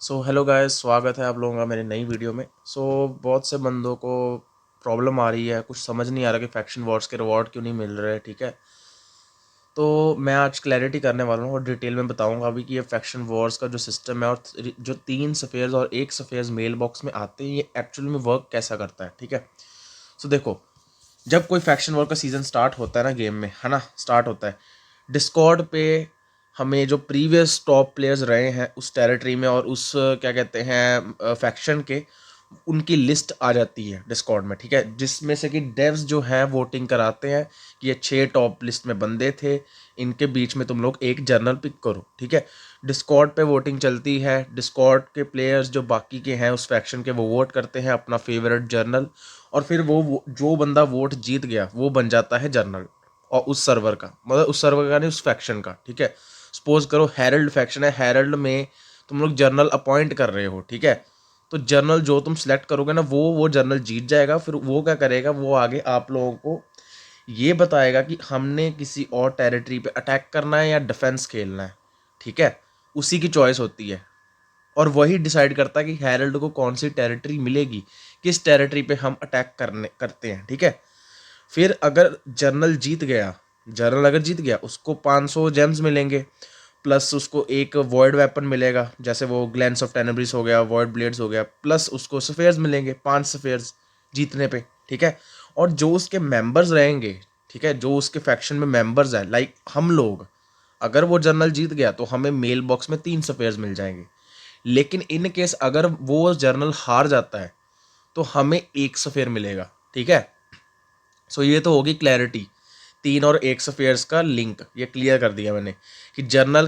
Hello guys, स्वागत है आप लोगों का मेरी नई वीडियो में। बहुत से बंदों को प्रॉब्लम आ रही है, कुछ समझ नहीं आ रहा कि फैक्शन वॉर्स के रिवॉर्ड क्यों नहीं मिल रहे। ठीक है, तो मैं आज क्लैरिटी करने वाला हूँ और डिटेल में बताऊंगा अभी कि ये फैक्शन वॉर्स का जो सिस्टम है और जो 3 सफ़ेयर्स और 1 सफ़ेयर्स मेल बॉक्स में आते हैं, ये एक्चुअली में वर्क कैसा करता है। ठीक है, देखो, जब कोई फैक्शन वॉर का सीज़न स्टार्ट होता है ना, गेम में है ना, स्टार्ट होता है डिस्कॉर्ड पे, हमें जो प्रीवियस टॉप प्लेयर्स रहे हैं उस टेरिटरी में और उस क्या कहते हैं फैक्शन के, उनकी लिस्ट आ जाती है डिस्कॉर्ड में। ठीक है, जिसमें से कि डेव्स जो है वोटिंग कराते हैं कि ये 6 टॉप लिस्ट में बंदे थे, इनके बीच में तुम लोग एक जर्नल पिक करो। ठीक है, डिस्कॉर्ड पे वोटिंग चलती है, डिस्कॉर्ड के प्लेयर्स जो बाकी के हैं उस फैक्शन के, वो वोट करते हैं अपना फेवरेट जर्नल, और फिर जो बंदा वोट जीत गया वो बन जाता है जर्नल, और उस सर्वर का, मतलब उस सर्वर का नहीं, उस फैक्शन का। ठीक है, सपोज करो हेरल्ड फैक्शन है, हेरल्ड में तुम लोग जर्नल अपॉइंट कर रहे हो। ठीक है, तो जर्नल जो तुम सेलेक्ट करोगे ना, वो जर्नल जीत जाएगा। फिर वो क्या करेगा, वो आगे आप लोगों को ये बताएगा कि हमने किसी और टेरिटरी पे अटैक करना है या डिफेंस खेलना है। ठीक है, उसी की चॉइस होती है, और वही डिसाइड करता है कि हेरल्ड को कौन सी टेरिटरी मिलेगी, किस टेरिटरी पे हम अटैक करते हैं। ठीक है, फिर अगर जर्नल जीत गया, जर्नल अगर जीत गया, उसको 500 जेम्स मिलेंगे, प्लस उसको एक वॉइड वेपन मिलेगा, जैसे वो ग्लैंस ऑफ टेनेब्रिस हो गया, वॉइड ब्लेड्स हो गया, प्लस उसको सफेयर्स मिलेंगे, 5 सफेयर्स जीतने पे। ठीक है, और जो उसके मेंबर्स रहेंगे, ठीक है, जो उसके फैक्शन में मेंबर्स हैं, लाइक हम लोग, अगर वो जर्नल जीत गया तो हमें मेल बॉक्स में 3 सफेयर्स मिल जाएंगे। लेकिन इन केस अगर वो जर्नल हार जाता है तो हमें 1 सफेयर मिलेगा। ठीक है, ये तो होगी क्लैरिटी, 3 और 1 सफेयर्स का लिंक ये क्लियर कर दिया मैंने कि जर्नल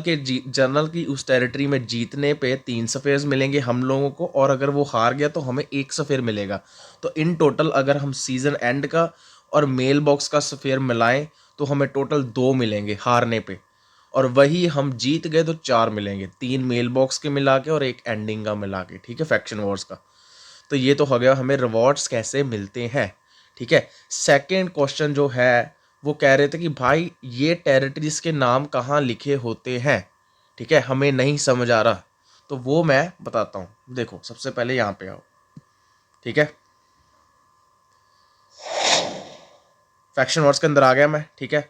की उस टेरिटरी में जीतने पे 3 सफेयर्स मिलेंगे हम लोगों को, और अगर वो हार गया तो हमें 1 सफेयर मिलेगा। तो इन टोटल अगर हम सीजन एंड का और मेल बॉक्स का सफेयर मिलाएं तो हमें टोटल 2 मिलेंगे हारने पे, और वही हम जीत गए तो 4 मिलेंगे, 3 मेल बॉक्स के मिला के और एक एंडिंग का मिला के। ठीक है, फैक्शन वॉर्स का। तो ये तो हो गया हमें रिवॉर्ड्स कैसे मिलते हैं। ठीक है, सेकंड क्वेश्चन जो है, वो कह रहे थे कि भाई ये टेरिटरीज के नाम कहाँ लिखे होते हैं। ठीक है, हमें नहीं समझ आ रहा, तो वो मैं बताता हूँ। देखो, सबसे पहले यहाँ पे आओ। ठीक है, फैक्शन वॉर्स के अंदर आ गया मैं। ठीक है,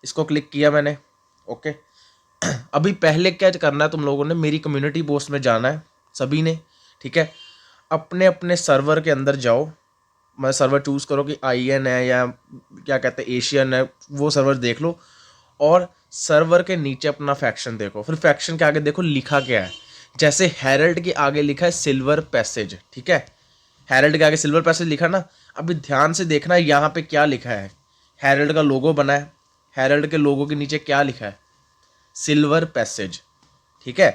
इसको क्लिक किया मैंने। ओके, अभी पहले क्या करना है तुम लोगों ने, मेरी कम्युनिटी पोस्ट में जाना है सभी ने। ठीक है, अपने अपने सर्वर के अंदर जाओ, मैं सर्वर चूज़ करो कि IN है या क्या कहते हैं एशियन है, वो सर्वर देख लो, और सर्वर के नीचे अपना फैक्शन देखो। फिर फैक्शन के आगे देखो लिखा क्या है, जैसे हेरल्ड के आगे लिखा है सिल्वर पैसेज। ठीक है, हेरल्ड के आगे सिल्वर पैसेज लिखा ना, अभी ध्यान से देखना यहाँ पे क्या लिखा है। हेरल्ड का लोगो बना है, हेरल्ड के लोगो के नीचे क्या लिखा है, सिल्वर पैसेज। ठीक है,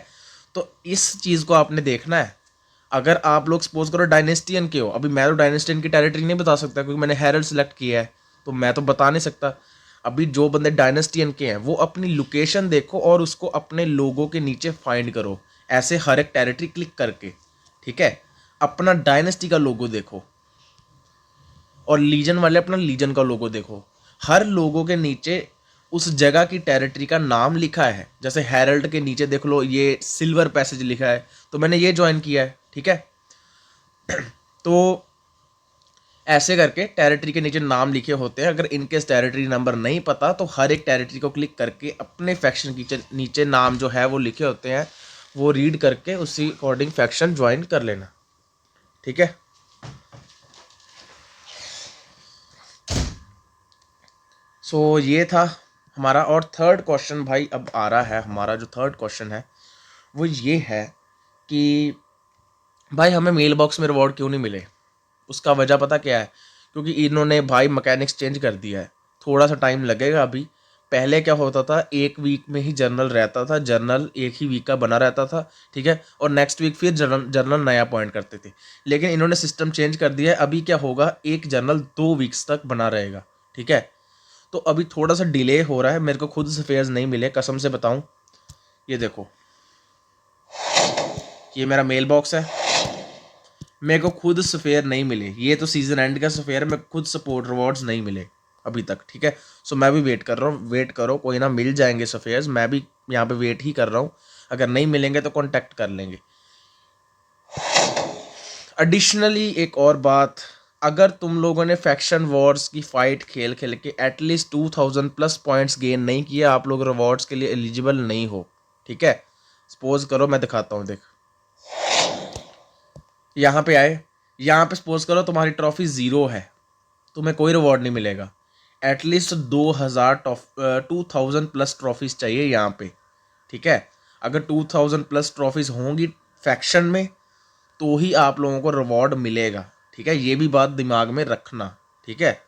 तो इस चीज़ को आपने देखना है। अगर आप लोग सपोज करो डायनेस्टियन के हो, अभी मैं तो डायनेस्टियन की टेरिटरी नहीं बता सकता क्योंकि मैंने हेरल्ड सेलेक्ट किया है, तो मैं तो बता नहीं सकता। अभी जो बंदे डायनेस्टियन के हैं वो अपनी लोकेशन देखो और उसको अपने लोगों के नीचे फाइंड करो, ऐसे हर एक टेरिटरी क्लिक करके। ठीक है, अपना डायनेस्टी का लोगो देखो, और लीजन वाले अपना लीजन का लोगो देखो। हर लोगों के नीचे उस जगह की टेरिटरी का नाम लिखा है, जैसे हेरल्ड के नीचे देख लो ये सिल्वर पैसेज लिखा है, तो मैंने ये ज्वाइन किया है। ठीक है, तो ऐसे करके टेरिटरी के नीचे नाम लिखे होते हैं। अगर इनकेस टेरिटरी नंबर नहीं पता तो हर एक टेरिटरी को क्लिक करके अपने फैक्शन के नीचे नाम जो है वो लिखे होते हैं, वो रीड करके उसी अकॉर्डिंग फैक्शन ज्वाइन कर लेना। ठीक है, ये था हमारा। और थर्ड क्वेश्चन भाई अब आ रहा है, हमारा जो थर्ड क्वेश्चन है वो ये है कि भाई हमें मेल बॉक्स में रिवॉर्ड क्यों नहीं मिले। उसका वजह पता क्या है, क्योंकि इन्होंने भाई मैकेनिक्स चेंज कर दिया है। थोड़ा सा टाइम लगेगा अभी। पहले क्या होता था, एक वीक में ही जर्नल रहता था, जर्नल एक ही वीक का बना रहता था। ठीक है, और नेक्स्ट वीक फिर जर्नल नया अपॉइंट करते थे। लेकिन इन्होंने सिस्टम चेंज कर दिया है, अभी क्या होगा, एक जर्नल 2 वीक्स तक बना रहेगा। ठीक है, तो अभी थोड़ा सा डिले हो रहा है, मेरे को खुद से फेयर्स नहीं मिले, कसम से बताऊं। ये देखो, ये मेरा मेल बॉक्स है, मेरे को खुद सफ़ेयर नहीं मिले। ये तो सीजन एंड का सफ़ेयर, मेरे को खुद सपोर्ट रिवॉर्ड्स नहीं मिले अभी तक। ठीक है, मैं भी वेट कर रहा हूँ, वेट करो, कोई ना मिल जाएंगे सफ़ेयर्स, मैं भी यहाँ पे वेट ही कर रहा हूँ। अगर नहीं मिलेंगे तो कांटेक्ट कर लेंगे। एडिशनली एक और बात, अगर तुम लोगों ने फैक्शन वॉर्स की फ़ाइट खेल खेल के एटलीस्ट 2000 प्लस पॉइंट्स गेन नहीं किए, आप लोग रिवॉर्ड्स के लिए एलिजिबल नहीं हो, ठीक है। सपोज करो, मैं दिखाता हूँ, देख यहाँ पे आए, यहाँ पे सपोज करो तुम्हारी ट्रॉफी 0 है, तुम्हें कोई रिवॉर्ड नहीं मिलेगा। एटलीस्ट 2000 प्लस ट्रॉफीज चाहिए यहाँ पे, ठीक है। अगर 2000 प्लस ट्रॉफीज होंगी फैक्शन में तो ही आप लोगों को रिवॉर्ड मिलेगा, ठीक है। ये भी बात दिमाग में रखना, ठीक है।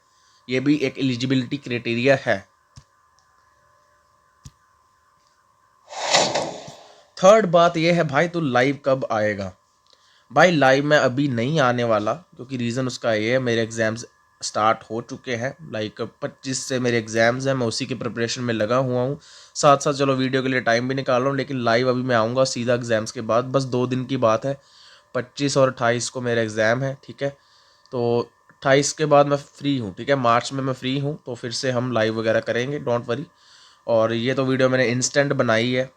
ये भी एक एलिजिबिलिटी क्राइटेरिया है। थर्ड बात ये है भाई, तू लाइव कब आएगा। भाई लाइव में अभी नहीं आने वाला, क्योंकि रीज़न उसका ये है, मेरे एग्ज़ाम्स स्टार्ट हो चुके हैं। लाइक 25 से मेरे एग्ज़ाम्स हैं, मैं उसी की प्रिपरेशन में लगा हुआ हूँ। साथ साथ चलो वीडियो के लिए टाइम भी निकाल रहा हूँ, लेकिन लाइव अभी मैं आऊँगा सीधा एग्ज़ाम्स के बाद, बस 2 दिन की बात है। 25 और 28 को मेरा एग्ज़ाम है, ठीक है। तो 28 के बाद मैं फ्री हूँ, ठीक है। मार्च में मैं फ्री हूँ, तो फिर से हम लाइव वगैरह करेंगे, डोंट वरी। और ये तो वीडियो मैंने इंस्टेंट बनाई है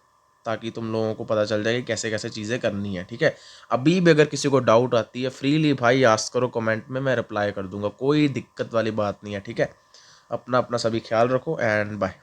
ताकि तुम लोगों को पता चल जाए कि कैसे कैसे चीज़ें करनी है, ठीक है। अभी भी अगर किसी को डाउट आती है, फ्रीली भाई आस्क करो कमेंट में, मैं रिप्लाई कर दूंगा, कोई दिक्कत वाली बात नहीं है, ठीक है। अपना अपना सभी ख्याल रखो एंड बाय।